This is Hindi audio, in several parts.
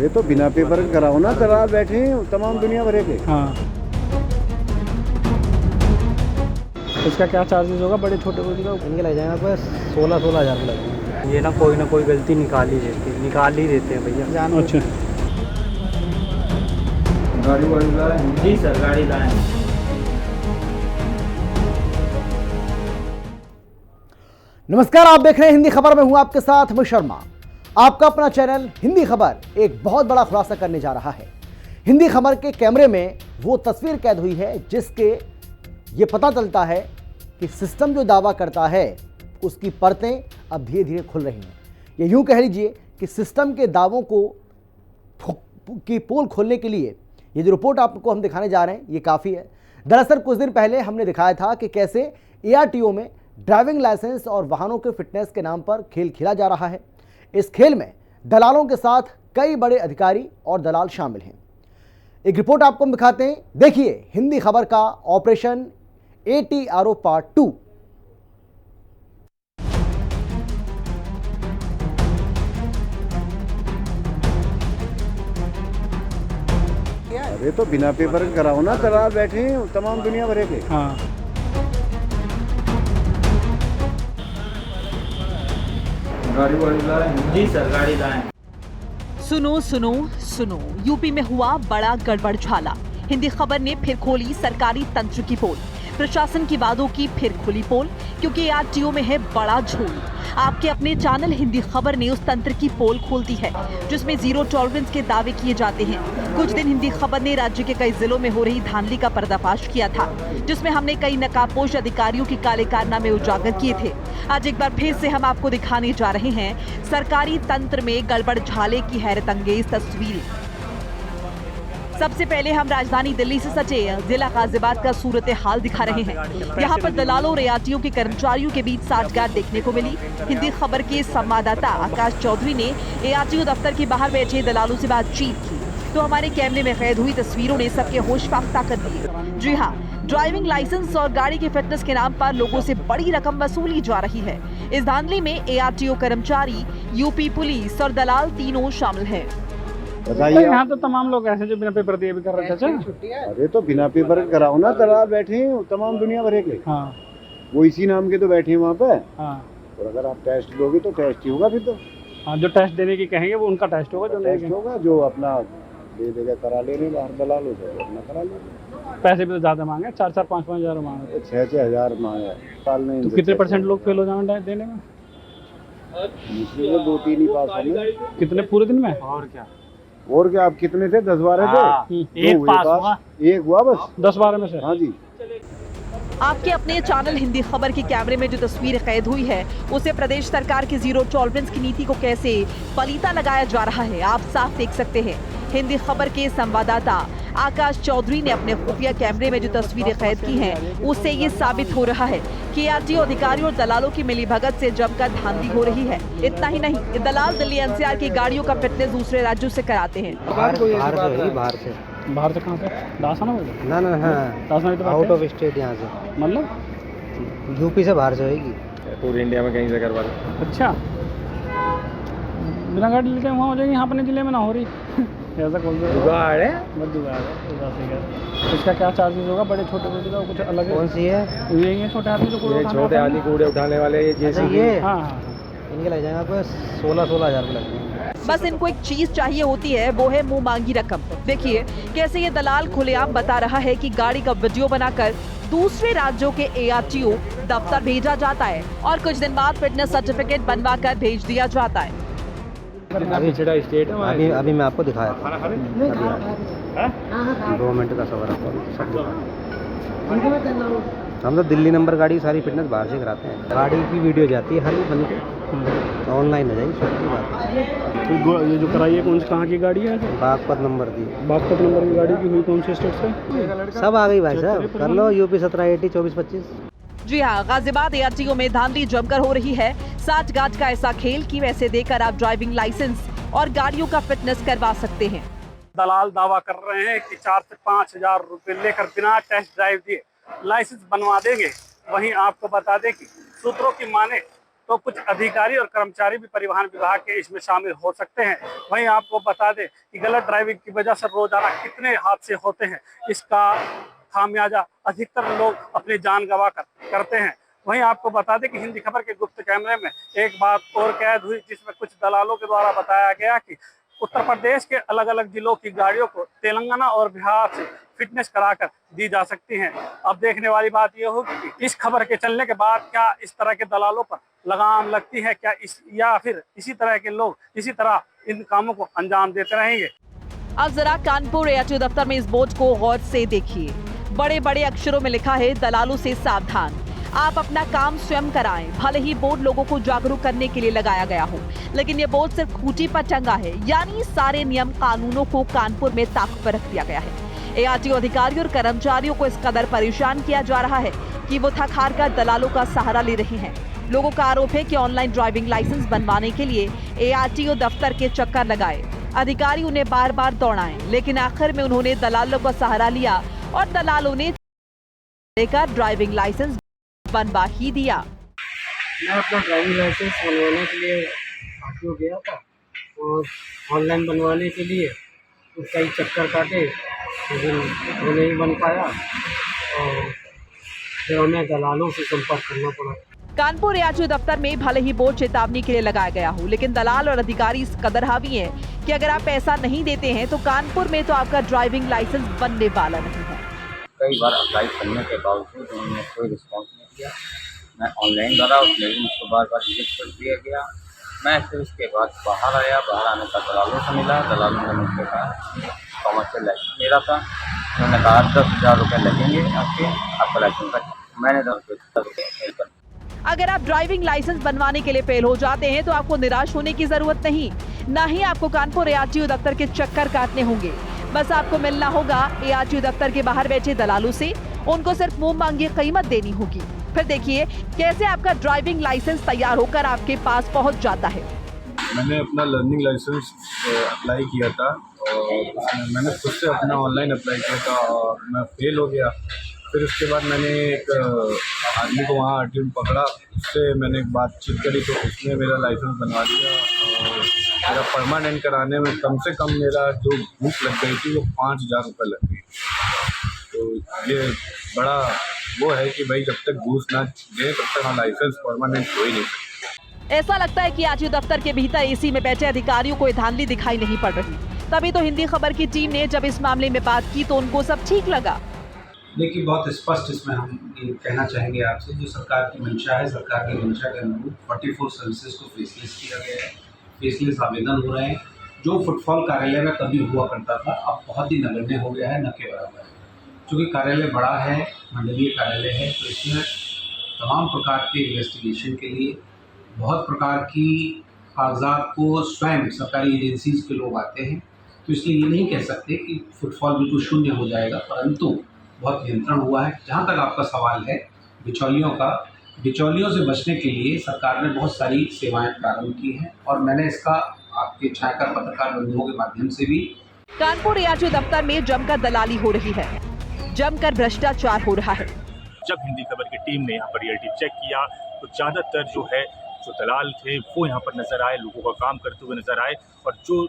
ये तो बिना पेपर के कराओ ना, दलाल बैठे हैं तमाम दुनिया भरे के। हाँ, इसका क्या चार्जेस होगा बड़े छोटे को का? इनके लग जाएंगे बस 16-16 हज़ार लगेंगे। ये ना कोई गलती निकाल ही देते हैं भैया। अच्छा, गाड़ी वाड़ी लाए? जी सर, गाड़ी लाए। नमस्कार, आप देख रहे हैं हिंदी खबर में हूं आपके साथ मैं शर्मा। आपका अपना चैनल हिंदी खबर एक बहुत बड़ा खुलासा करने जा रहा है। हिंदी खबर के कैमरे में वो तस्वीर कैद हुई है जिसके ये पता चलता है कि सिस्टम जो दावा करता है उसकी परतें अब धीरे धीरे खुल रही हैं। ये यूं कह लीजिए कि सिस्टम के दावों की पोल खोलने के लिए ये जो रिपोर्ट आपको हम दिखाने जा रहे हैं ये काफ़ी है। दरअसल कुछ दिन पहले हमने दिखाया था कि कैसे ARTO में ड्राइविंग लाइसेंस और वाहनों के फिटनेस के नाम पर खेल खेला जा रहा है। इस खेल में दलालों के साथ कई बड़े अधिकारी और दलाल शामिल हैं। एक रिपोर्ट आपको हम दिखाते हैं, देखिए हिंदी खबर का ऑपरेशन ATRO पार्ट 2। अरे तो बिना पेपर के कराओ ना, दलाल बैठे हैं तमाम दुनिया भरे के। हाँ, गाड़ी वाड़ी लाए? जी सर, गाड़ी लाए। सुनो सुनो सुनो, यूपी में हुआ बड़ा गड़बड़झाला। हिंदी खबर ने फिर खोली सरकारी तंत्र की पोल। प्रशासन की वादों की फिर खुली पोल, क्योंकि ARTO में है बड़ा झोल। आपके अपने चैनल हिंदी खबर ने उस तंत्र की पोल खोल दी है जिसमें जीरो टॉलरेंस के दावे किए जाते हैं। कुछ दिन हिंदी खबर ने राज्य के कई जिलों में हो रही धांधली का पर्दाफाश किया था, जिसमें हमने कई नकाबपोश अधिकारियों की काले कारनामे उजागर किए थे। आज एक बार फिर से हम आपको दिखाने जा रहे हैं सरकारी तंत्र में गड़बड़झाले की हैरत अंगेज तस्वीरें। सबसे पहले हम राजधानी दिल्ली से सटे जिला गाजियाबाद का सूरत हाल दिखा रहे हैं। यहाँ पर दलालों और ARTO के कर्मचारियों के बीच साठगांठ देखने को मिली। हिंदी खबर के संवाददाता आकाश चौधरी ने ARTO दफ्तर के बाहर बैठे दलालों से बातचीत की तो हमारे कैमरे में कैद हुई तस्वीरों ने सबके होश फाख्ता कर दिए। जी हाँ, ड्राइविंग लाइसेंस और गाड़ी के फिटनेस के नाम पर लोगों से बड़ी रकम वसूली जा रही है। इस धांधली में ARTO कर्मचारी, यूपी पुलिस और दलाल तीनों शामिल हैं। बताइए। यहाँ तो तमाम लोग ऐसे जो बिना पेपर दिए भी कर रहे थे। चाचा, अरे तो बिना पेपर के कराओ ना, दलाल बैठे हैं तमाम दुनिया भरे के। हाँ वो इसी नाम के तो बैठे हैं वहाँ पे। हाँ और अगर आप टेस्ट दोगे तो टेस्ट ही होगा फिर तो। हाँ, जो टेस्ट देने की कहेंगे वो उनका टेस्ट होगा, जो नहीं टेस्ट होगा, जो अपना दे देगा करा ले रहे बाहर दलालों से, अपना करा ले। पैसे भी तो ज्यादा मांगे, 4-4, 5-5 हज़ार मांगे। 6-6 हज़ार मांगा साल में। तो कितने % लोग फेल हो जाएंगे देने में? मुश्किल से 2-3 ही पास होंगे। कितने पूरे दिन में? और क्या? और क्या, आप कितने थे? 10-12 थे? एक दो हुए पास हुआ। एक हुआ बस। 10-12 में से? हाँ जी। आपके अपने चैनल हिंदी खबर के कैमरे में जो तस्वीर कैद हुई है उसे प्रदेश सरकार की जीरो टॉलरेंस की नीति को कैसे पलीता लगाया जा रहा है आप साफ देख सकते हैं। हिंदी खबर के संवाददाता आकाश चौधरी ने अपने खुफिया कैमरे में जो तस्वीरें कैद की हैं उससे ये साबित हो रहा है कि ARTO अधिकारियों और दलालों की मिलीभगत से जमकर धांधली हो रही है। इतना ही नहीं, ये दलाल दिल्ली NCR की गाड़ियों का फिटनेस दूसरे राज्यों से कराते हैं। बाहर से बाहर से कहाँ से? दासना बोले? ना ना, हाँ, दासना तो आउट ऑफ स्टेट यहाँ से, मतलब यूपी से बाहर से होगी। पूरे इंडिया में कहीं से करवा लो। अच्छा, बिना गाड़ी लेके वहाँ हो जाएगी, यहाँ अपने जिले में ना हो रही। ऐसा कौन सा जुगाड़ है? मत जुगाड़ है। इसका क्या चार्जेस होगा बड़े छोटे का? कुछ अलग है? कौन सी है? यही है छोटे हाथी जो कूड़े ये उठाने छोटे आते हैं आदमी कूड़े उठाने वाले, ये अच्छा, JCB। ये हाँ हाँ हाँ। इनके लग जाएंगे बस 16-16 हज़ार लगेंगे। बस इनको एक चीज चाहिए होती है, वो है मुंह मांगी रकम। देखिए कैसे ये दलाल खुलेआम बता रहा है कि गाड़ी का वीडियो बनाकर दूसरे राज्यों के ARTO दफ्तर भेजा जाता है और कुछ दिन बाद फिटनेस सर्टिफिकेट बनवा कर भेज दिया जाता है। अभी छिड़ा स्टेट है। अभी मैं आपको दिखाया था, अभी 2 मिनट का सफर है। हम तो दिल्ली नंबर गाड़ी सारी फिटनेस बाहर से कराते हैं। गाड़ी की वीडियो जाती है हर बन के, ऑनलाइन हो जाएगी, सबकी बात है। तो ये जो कराई है कौन सी, कहाँ की गाड़ी है? बागपत नंबर दी, बागपत नंबर की गाड़ी की हुई कौन से स्टेट से? सब आ गई भाई साहब, कर लो। UP 17 80 24 25। जी हाँ, गाजियाबाद ARTO में धांधली जमकर हो रही है। साठ-गांठ का ऐसा खेल कि वैसे देकर आप ड्राइविंग लाइसेंस और गाड़ियों का फिटनेस करवा सकते हैं। दलाल दावा कर रहे हैं कि 4 से 5 हज़ार रुपए लेकर बिना टेस्ट ड्राइव दिए लाइसेंस बनवा देंगे। वहीं आपको बता दें कि सूत्रों की माने तो कुछ अधिकारी और कर्मचारी भी परिवहन विभाग के इसमें शामिल हो सकते हैं। वहीं आपको बता दें कि गलत ड्राइविंग की वजह से रोजाना कितने हादसे होते हैं, इसका खामियाजा अधिकतर लोग अपनी जान गंवा कर करते हैं। वहीं आपको बता दें कि हिंदी खबर के गुप्त कैमरे में एक बात और कैद हुई, जिसमें कुछ दलालों के द्वारा बताया गया कि उत्तर प्रदेश के अलग अलग जिलों की गाड़ियों को तेलंगाना और बिहार से फिटनेस कराकर दी जा सकती हैं। अब देखने वाली बात यह होगी कि इस खबर के चलने के बाद क्या इस तरह के दलालों पर लगाम लगती है, क्या या फिर इसी तरह के लोग इसी तरह इन कामों को अंजाम देते रहेंगे। अब जरा कानपुर ARTO दफ्तर में इस बोर्ड को गौर से देखिए। बड़े बड़े अक्षरों में लिखा है, दलालों से सावधान, आप अपना काम स्वयं कराएं। भले ही बोर्ड लोगों को जागरूक करने के लिए लगाया गया हो, लेकिन ये बोर्ड सिर्फ खूंटी पर टंगा है, यानी सारे नियम कानूनों को कानपुर में ताक पर रख दिया गया है। ARTO अधिकारियों और कर्मचारियों को इस कदर परेशान किया जा रहा है कि वो थक हार कर दलालों का सहारा ले रहे हैं। लोगों का आरोप है कि ऑनलाइन ड्राइविंग लाइसेंस बनवाने के लिए ARTO दफ्तर के चक्कर लगाए, अधिकारी उन्हें बार बार दौड़ाए, लेकिन आखिर में उन्होंने दलालों का सहारा लिया और दलालों ने लेकर ड्राइविंग लाइसेंस बनवा ही दिया। मैं अपना ड्राइविंग लाइसेंस बनवाने के लिए आरटीओ गया था और ऑनलाइन बनवाने के लिए कई चक्कर काटे, लेकिन वो नहीं बन पाया और फिर हमें दलालों से संपर्क करना पड़ा। कानपुर ARTO दफ्तर में भले ही बोर्ड चेतावनी के लिए लगाया गया हो, लेकिन दलाल और अधिकारी इस कदर हावी हैं कि अगर आप पैसा नहीं देते हैं तो कानपुर में तो आपका ड्राइविंग लाइसेंस बनने वाला नहीं है। कई बार अप्लाई करने के बावजूद उन्होंने कोई रिस्पॉन्स नहीं किया। मैं ऑनलाइन भरा, उसमें भी मुझको बार बार रिजेक्ट कर दिया गया। मैं फिर उसके बाद बाहर आया, बाहर आने का दलालों से मिला, दलालों ने मुझसे कहा कॉमर्शियल लाइसेंस मेरा था, उन्होंने कहा 10,000 रुपये लगेंगे आपका लाइसेंस का। मैंने 10 रुपये फेल कर। अगर आप ड्राइविंग लाइसेंस बनवाने के लिए फेल हो जाते हैं तो आपको निराश होने की जरूरत नहीं, ना ही आपको कानपुर ARTO दफ्तर के चक्कर काटने होंगे। बस आपको मिलना होगा ARTO दफ्तर के बाहर बैठे दलालों से, उनको सिर्फ मुंह मांगी कीमत देनी होगी। फिर देखिए कैसे आपका ड्राइविंग लाइसेंस तैयार होकर आपके पास पहुंच जाता है। मैंने अपना लर्निंग लाइसेंस अप्लाई किया था और मैंने खुद से अपना ऑनलाइन अप्लाई किया था और मैं फेल हो गया। फिर उसके बाद मैंने एक आदमी को वहाँ RTO में पकड़ा, उससे मैंने एक बातचीत करी तो उसने मेरा लाइसेंस बनवा दिया और मेरा परमानेंट कराने में कम से कम मेरा जो घूस लग गई थी वो 5,000 रुपये लग गई। तो ये बड़ा वो है कि भाई जब तक घूस ना दे तब तक लाइसेंस परमानेंट हो ही नहीं सकता। ऐसा लगता है कि ARTO दफ्तर के भीतर AC में बैठे अधिकारियों को धांधली दिखाई नहीं पड़ रही। तभी तो हिंदी खबर की टीम ने जब इस मामले में बात की तो उनको सब ठीक लगा। देखिए, बहुत स्पष्ट इसमें हम ये कहना चाहेंगे आपसे, जो सरकार की मंशा है, सरकार की मंशा के अनुरूप 44 सर्विसेज को फेसलेस किया गया है। फेसलेस आवेदन हो रहे हैं। जो फुटफॉल कार्यालय में कभी हुआ करता था अब बहुत ही नगण्य हो गया है, न के बराबर है। चूँकि कार्यालय बड़ा है, मंडलीय कार्यालय है, तो इसमें तमाम प्रकार के इन्वेस्टिगेशन के लिए बहुत प्रकार की कागजात को स्वयं सरकारी एजेंसीज़ के लोग आते हैं। तो इसलिए ये नहीं कह सकते कि फुटफॉल बिल्कुल शून्य हो जाएगा, परंतु बहुत नियंत्रण हुआ है। जहाँ तक आपका सवाल है बिचौलियों का, बिचौलियों से बचने के लिए सरकार ने बहुत सारी सेवाएं प्रारंभ की हैं और मैंने इसका आपके छायाकर पत्रकार बंधुओं के माध्यम से भी। कानपुर ARTO दफ्तर में जमकर दलाली हो रही है, जमकर भ्रष्टाचार हो रहा है। जब हिंदी खबर की टीम ने यहाँ पर रियलिटी चेक किया तो ज़्यादातर जो दलाल थे वो यहाँ पर नजर आए, लोगों का काम करते हुए नजर आए और जो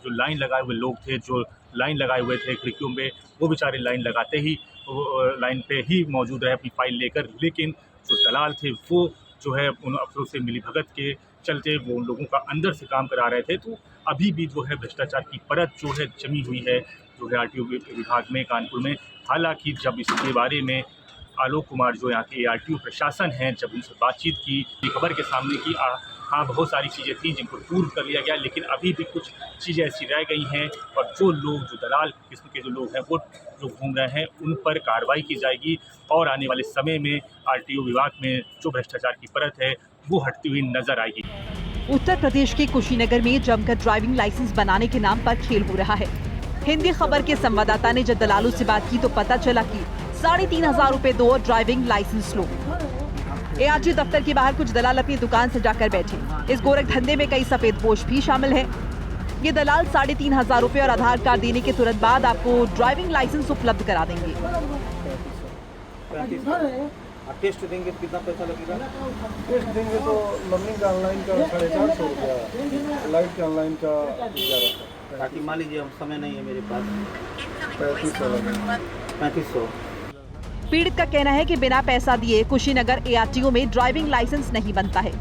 लाइन लगाए हुए लोग थे, जो लाइन लगाए हुए थे खिड़कियों में, वो बेचारे लाइन लगाते ही लाइन पे ही मौजूद रहे अपनी फाइल लेकर। लेकिन जो दलाल थे वो जो है उन अफसरों से मिलीभगत के चलते वो उन लोगों का अंदर से काम करा रहे थे। तो अभी भी जो है भ्रष्टाचार की परत जो है जमी हुई है जो है RTO विभाग में कानपुर में। हालांकि जब इसके बारे में आलोक कुमार जो यहाँ के ARTO प्रशासन हैं, जब उनसे बातचीत की, खबर के सामने की, हाँ बहुत सारी चीज़ें थी जिनको पूर्ण कर लिया गया, लेकिन अभी भी कुछ चीज़ें ऐसी रह गई हैं और जो लोग, जो दलाल किस्म के जो लोग हैं वो जो घूम रहे हैं उन पर कार्रवाई की जाएगी और आने वाले समय में RTO विभाग में जो भ्रष्टाचार की परत है वो हटती हुई नजर आएगी। उत्तर प्रदेश के कुशीनगर में जमकर ड्राइविंग लाइसेंस बनाने के नाम पर खेल हो रहा है। हिंदी खबर के संवाददाता ने जब दलालों से बात की तो पता चला कि 3,500 रुपए दो और ड्राइविंग लाइसेंस लो। ARTO दफ्तर के बाहर कुछ दलाल अपनी दुकान सजाकर बैठे। इस गोरख धंधे में कई सफेदपोश भी शामिल है। ये दलाल 3,500 रुपए और आधार कार्ड देने के तुरंत बाद आपको ड्राइविंग लाइसेंस उपलब्ध करा देंगे। और टेस्ट देंगे तो कितना पैसा लगेगा? टेस्ट देंगे तो लर्निंग का ऑनलाइन का 450 रुपया, लाइट का ऑनलाइन का 1100। ताकि मान लीजिए अब समय नहीं है मेरे पास, 3500 लगेगा। 3500। पीड़ित का कहना है कि बिना पैसा दिए कुशीनगर ARTO में ड्राइविंग लाइसेंस नहीं बनता है।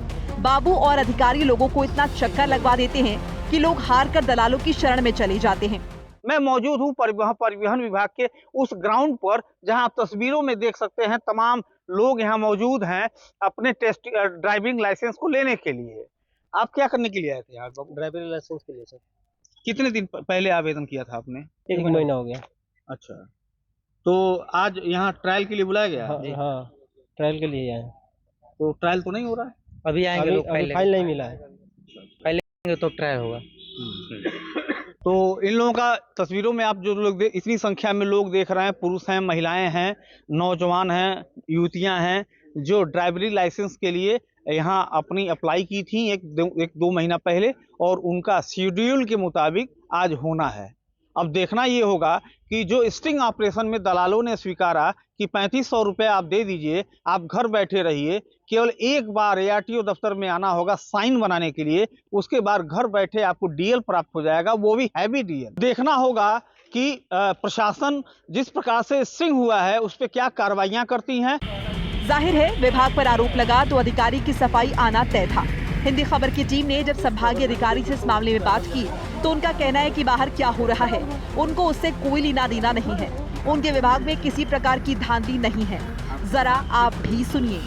बाबू और अधिकारी लोगों को इतना चक्कर लगवा देते हैं कि लोग हार कर दलालों की शरण में चले जाते हैं। मैं मौजूद हूँ परिवहन विभाग के उस ग्राउंड पर जहां आप तस्वीरों में देख सकते हैं तमाम लोग यहां मौजूद हैं अपने टेस्ट ड्राइविंग लाइसेंस को लेने के लिए। आप क्या करने के लिए आए थे यार? ड्राइविंग लाइसेंस के लिए सर। कितने दिन पहले आवेदन किया था आपने? 1 महीना हो गया। अच्छा, तो आज यहाँ ट्रायल के लिए बुलाया गया? हाँ, ट्रायल के लिए आए। तो ट्रायल तो नहीं हो रहा है? अभी आएंगे लोग, फाइल नहीं मिला है, पहले तो ट्रायल होगा। तो इन लोगों का तस्वीरों में आप जो लोग इतनी संख्या में लोग देख रहे हैं, पुरुष हैं, महिलाएं हैं, नौजवान हैं, युवतियां हैं, जो ड्राइवरी लाइसेंस के लिए यहाँ अपनी अप्लाई की थी एक दो महीना पहले, और उनका शेड्यूल के मुताबिक आज होना है। अब देखना ये होगा कि जो स्टिंग ऑपरेशन में दलालों ने स्वीकारा कि 3500 रुपये आप दे दीजिए, आप घर बैठे रहिए, केवल एक बार ARTO दफ्तर में आना होगा साइन बनाने के लिए, उसके बाद घर बैठे आपको DL प्राप्त हो जाएगा, वो भी हैवी DL। देखना होगा कि प्रशासन जिस प्रकार से स्टिंग हुआ है उस पर क्या कार्रवाइयाँ करती हैं। जाहिर है विभाग पर आरोप लगा तो अधिकारी की सफाई आना तय था। हिंदी खबर की टीम ने जब संभागीय अधिकारी से इस मामले में बात की तो उनका कहना है कि बाहर क्या हो रहा है उनको उससे कोई लेना देना नहीं है। उनके विभाग में किसी प्रकार की धांधली नहीं है। जरा आप भी सुनिए।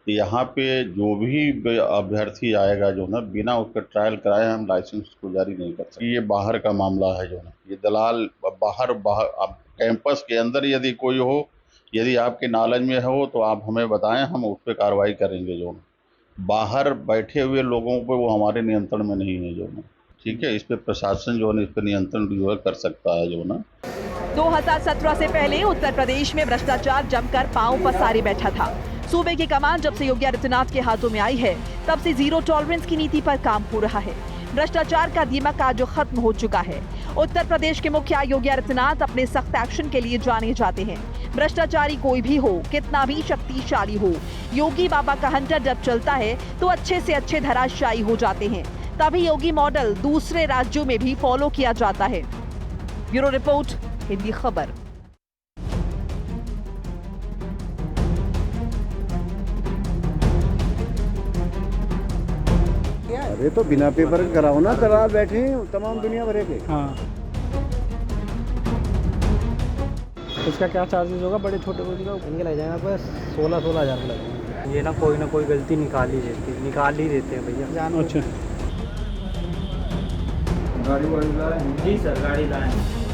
यहाँ पे जो भी अभ्यर्थी आएगा जो ना बिना उसका ट्रायल कराए हम लाइसेंस को जारी नहीं कर सकते। ये बाहर का मामला है जो ना, ये दलाल बाहर अब कैंपस के अंदर यदि कोई हो, यदि आपके नॉलेज में हो तो आप हमें बताएं, हम उस पर कार्रवाई करेंगे। जो बाहर बैठे हुए लोगों पर वो हमारे नियंत्रण में नहीं है जो ना, ठीक है। इस पे प्रशासन जो है इस पर नियंत्रण जो है कर सकता है जो ना। 2017 से पहले उत्तर प्रदेश में भ्रष्टाचार जमकर पांव पसारे बैठा था। सूबे की कमान जब से योगी आदित्यनाथ के हाथों में आई है तब से जीरो टॉलरेंस की नीति पर काम हो रहा है। भ्रष्टाचार का दीमक आज खत्म हो चुका है। उत्तर प्रदेश के मुखिया योगी आदित्यनाथ अपने सख्त एक्शन के लिए जाने जाते हैं। भ्रष्टाचारी कोई भी हो, कितना भी शक्तिशाली हो, योगी बाबा का हंटर जब चलता है तो अच्छे से अच्छे धराशायी हो जाते हैं। तभी योगी मॉडल दूसरे राज्यों में भी फॉलो किया जाता है। ब्यूरो रिपोर्ट, हिंदी खबर। अरे तो बिना पेपर के कराओ ना, दलाल बैठे हैं तमाम दुनिया भरे के। हाँ, इसका क्या चार्जेस होगा? बड़े छोटे बोझ का इनके लग जाएगा बस 16-16 हज़ार लगेगा। ये ना कोई गलती निकाल ही देते हैं भैया। अच्छा, गाड़ी ला रहे हैं? जी सर, गाड़ी लाए हैं।